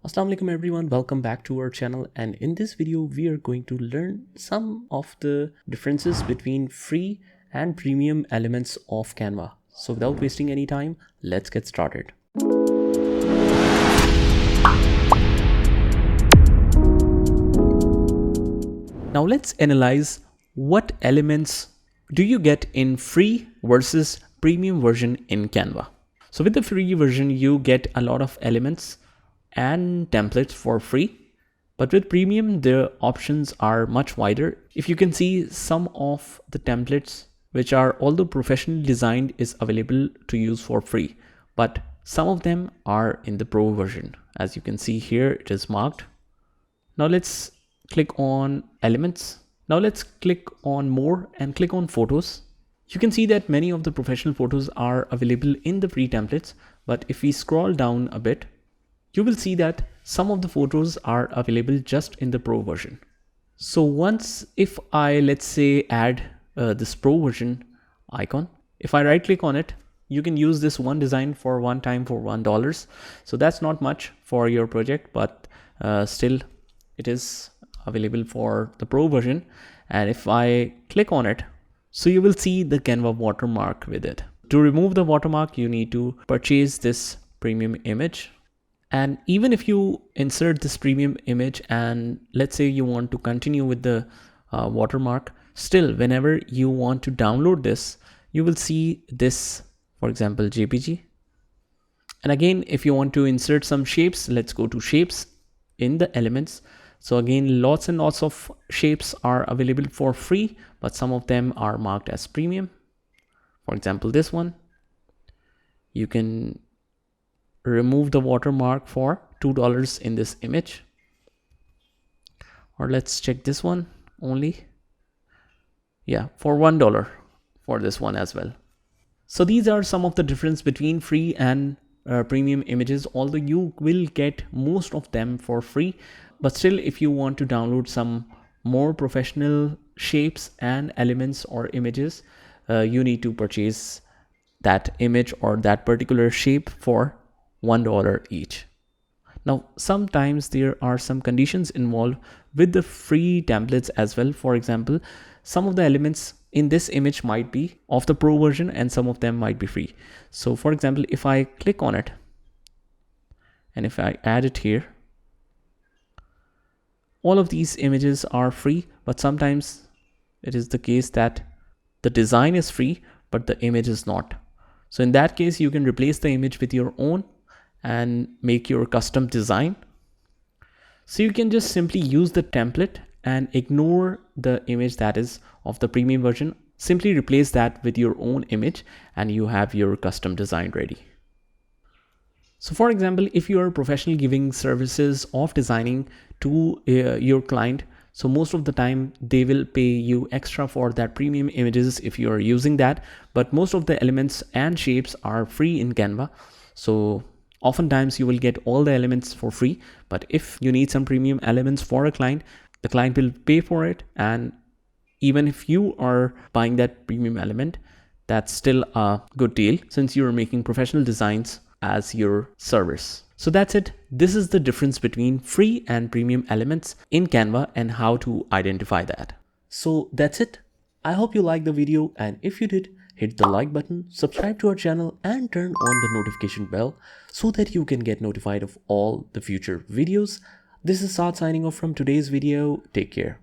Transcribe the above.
Assalamu alaikum everyone, welcome back to our channel, and in this video we are going to learn some of the differences between free and premium elements of Canva. So without wasting any time, let's get started. Now let's analyze what elements do you get in free versus premium version in Canva. So with the free version, you get a lot of elements and templates for free, but with premium the options are much wider. If you can see, some of the templates which are although professionally designed is available to use for free, but some of them are in the pro version. As you can see here, it is marked. Now let's click on elements. Now let's click on more and click on photos. You can see that many of the professional photos are available in the free templates, but if we scroll down a bit, you will see that some of the photos are available just in the pro version. So if I, let's say, add this pro version icon, if I right click on it, you can use this one design for one time for $1. So that's not much for your project, but still it is available for the pro version. And if I click on it, so you will see the Canva watermark with it. To remove the watermark, you need to purchase this premium image. And even if you insert this premium image and let's say you want to continue with the watermark, still whenever you want to download this, you will see this, for example, JPG. And again, if you want to insert some shapes, let's go to shapes in the elements. So again, lots and lots of shapes are available for free, but some of them are marked as premium. For example, this one, you can remove the watermark for $2 in this image. Or let's check this one only. Yeah, for $1 for this one as well. So these are some of the difference between free and premium images, although you will get most of them for free. But still, if you want to download some more professional shapes and elements or images, you need to purchase that image or that particular shape for $1 each. Now, sometimes there are some conditions involved with the free templates as well. For example, some of the elements in this image might be of the pro version and some of them might be free. So for example, if I click on it and if I add it here, all of these images are free, but sometimes it is the case that the design is free, but the image is not. So in that case, you can replace the image with your own and make your custom design. So you can just simply use the template and ignore the image that is of the premium version. Simply replace that with your own image and you have your custom design ready. So for example, if you are professionally giving services of designing to your client, so most of the time they will pay you extra for that premium images if you are using that, but most of the elements and shapes are free in Canva. So oftentimes you will get all the elements for free, but if you need some premium elements for a client, the client will pay for it. And even if you are buying that premium element, that's still a good deal since you're making professional designs as your service. So that's it. This is the difference between free and premium elements in Canva and how to identify that. So that's it. I hope you liked the video, and if you did, hit the like button, subscribe to our channel and turn on the notification bell so that you can get notified of all the future videos. This is Saad signing off from today's video. Take care.